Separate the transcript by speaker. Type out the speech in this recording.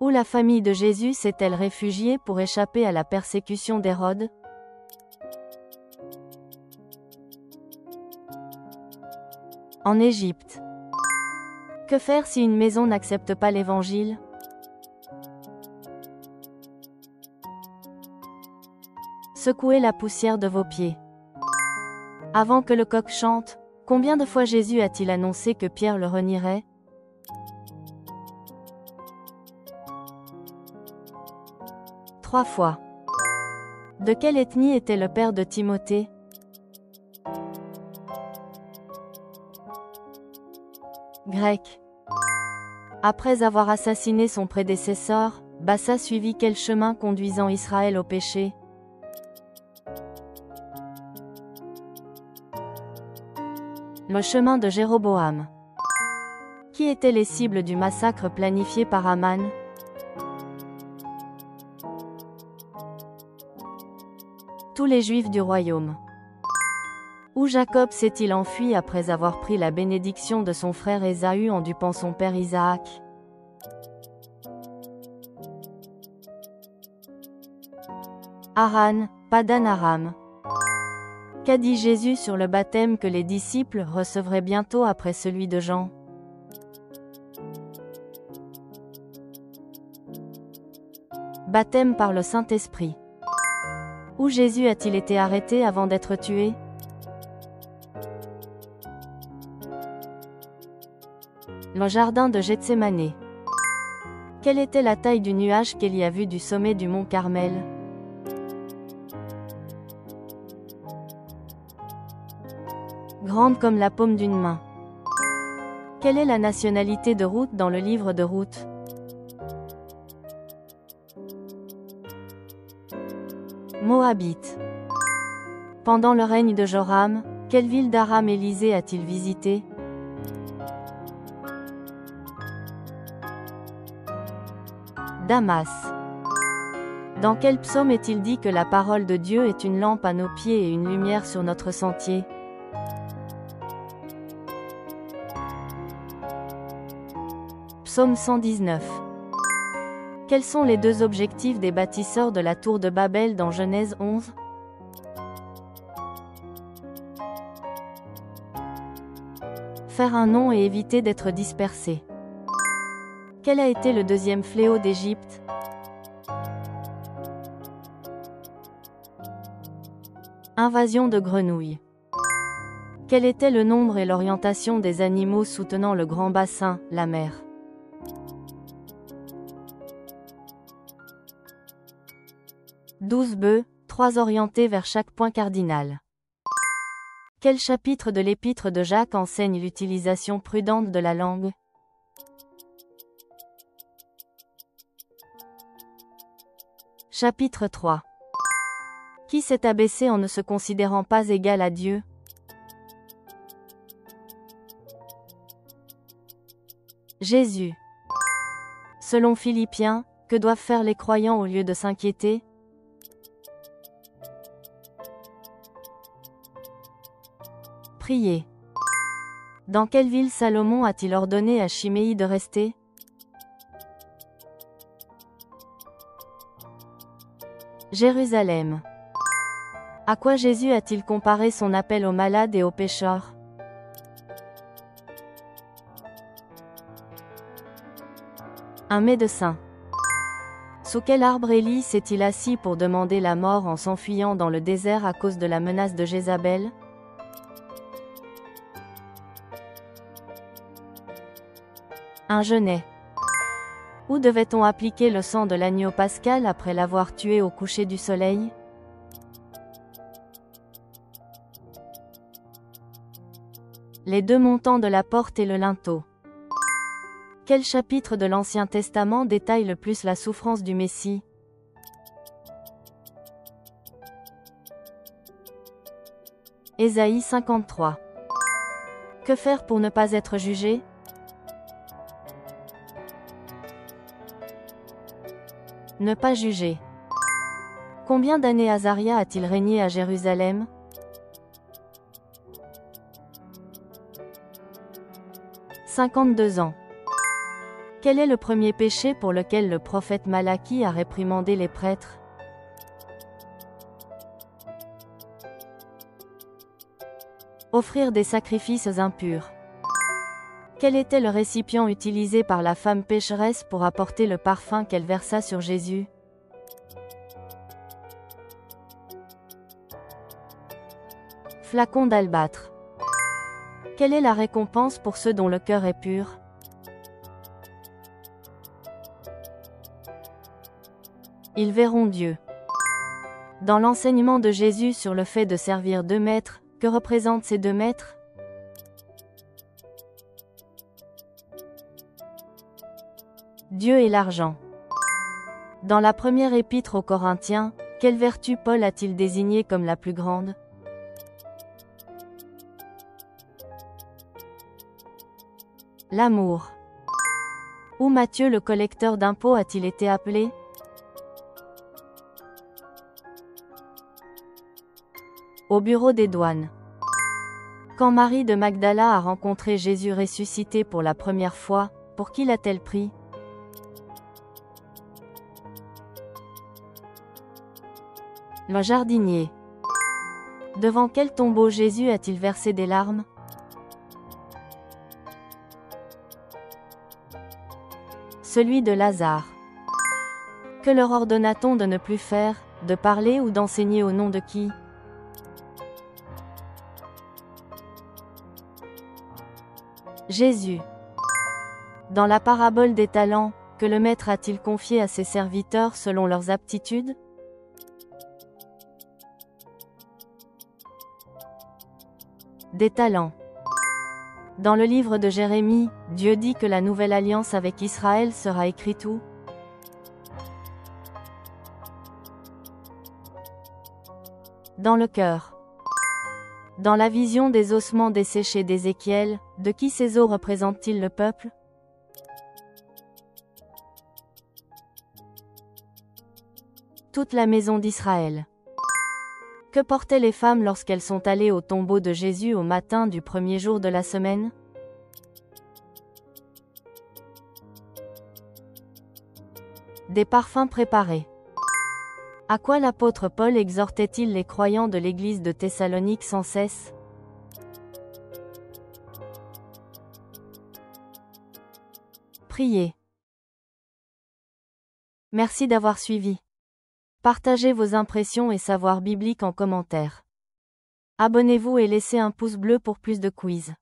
Speaker 1: Où la famille de Jésus s'est-elle réfugiée pour échapper à la persécution d'Hérode? En Égypte. Que faire si une maison n'accepte pas l'Évangile? Secouez la poussière de vos pieds. Avant que le coq chante, combien de fois Jésus a-t-il annoncé que Pierre le renierait? Trois fois. De quelle ethnie était le père de Timothée? Grec. Après avoir assassiné son prédécesseur, Bassa suivit quel chemin conduisant Israël au péché? Le chemin de Jéroboam. Qui étaient les cibles du massacre planifié par Aman? Tous les Juifs du royaume. Où Jacob s'est-il enfui après avoir pris la bénédiction de son frère Ésaü en dupant son père Isaac? Haran, Padan Aram. Qu'a dit Jésus sur le baptême que les disciples recevraient bientôt après celui de Jean? Baptême par le Saint-Esprit. Où Jésus a-t-il été arrêté avant d'être tué? Le jardin de Gethsémané. Quelle était la taille du nuage qu'Élie a vu du sommet du mont Carmel? Grande comme la paume d'une main. Quelle est la nationalité de Ruth dans le livre de Ruth? Moabite. Pendant le règne de Joram, quelle ville d'Aram Élisée a-t-il visité? Damas. Dans quel psaume est-il dit que la parole de Dieu est une lampe à nos pieds et une lumière sur notre sentier? Psaume 119. Quels sont les deux objectifs des bâtisseurs de la tour de Babel dans Genèse 11? Faire un nom et éviter d'être dispersé. Quel a été le deuxième fléau d'Égypte? Invasion de grenouilles. Quel était le nombre et l'orientation des animaux soutenant le grand bassin, la mer? 12 bœufs, 3 orientés vers chaque point cardinal. Quel chapitre de l'épître de Jacques enseigne l'utilisation prudente de la langue? Chapitre 3. Qui s'est abaissé en ne se considérant pas égal à Dieu? Jésus. Selon Philippiens, que doivent faire les croyants au lieu de s'inquiéter? Prier. Dans quelle ville Salomon a-t-il ordonné à Chiméi de rester? Jérusalem. À quoi Jésus a-t-il comparé son appel aux malades et aux pécheurs? Un médecin. Sous quel arbre Élie s'est-il assis pour demander la mort en s'enfuyant dans le désert à cause de la menace de Jézabel? Un genêt. Où devait-on appliquer le sang de l'agneau pascal après l'avoir tué au coucher du soleil? Les deux montants de la porte et le linteau. Quel chapitre de l'Ancien Testament détaille le plus la souffrance du Messie? Ésaïe 53. Que faire pour ne pas être jugé? Ne pas juger. Combien d'années Azaria a-t-il régné à Jérusalem? 52 ans. Quel est le premier péché pour lequel le prophète Malachie a réprimandé les prêtres? Offrir des sacrifices impurs. Quel était le récipient utilisé par la femme pécheresse pour apporter le parfum qu'elle versa sur Jésus? Flacon d'albâtre. Quelle est la récompense pour ceux dont le cœur est pur? Ils verront Dieu. Dans l'enseignement de Jésus sur le fait de servir 2 maîtres, que représentent ces 2 maîtres? Dieu et l'argent. Dans la première épître aux Corinthiens, quelle vertu Paul a-t-il désignée comme la plus grande? L'amour. Où Matthieu le collecteur d'impôts a-t-il été appelé? Au bureau des douanes. Quand Marie de Magdala a rencontré Jésus ressuscité pour la première fois, pour qui l'a-t-elle pris? Le jardinier. Devant quel tombeau Jésus a-t-il versé des larmes? Celui de Lazare. Que leur ordonna-t-on de ne plus faire, de parler ou d'enseigner au nom de qui? Jésus. Dans la parabole des talents, que le maître a-t-il confié à ses serviteurs selon leurs aptitudes? Des talents. Dans le livre de Jérémie, Dieu dit que la nouvelle alliance avec Israël sera écrite où? Dans le cœur. Dans la vision des ossements desséchés d'Ézéchiel, de qui ces os représentent-ils le peuple? Toute la maison d'Israël. Que portaient les femmes lorsqu'elles sont allées au tombeau de Jésus au matin du premier jour de la semaine? Des parfums préparés. À quoi l'apôtre Paul exhortait-il les croyants de l'église de Thessalonique sans cesse? Priez. Merci d'avoir suivi. Partagez vos impressions et savoirs bibliques en commentaire. Abonnez-vous et laissez un pouce bleu pour plus de quiz.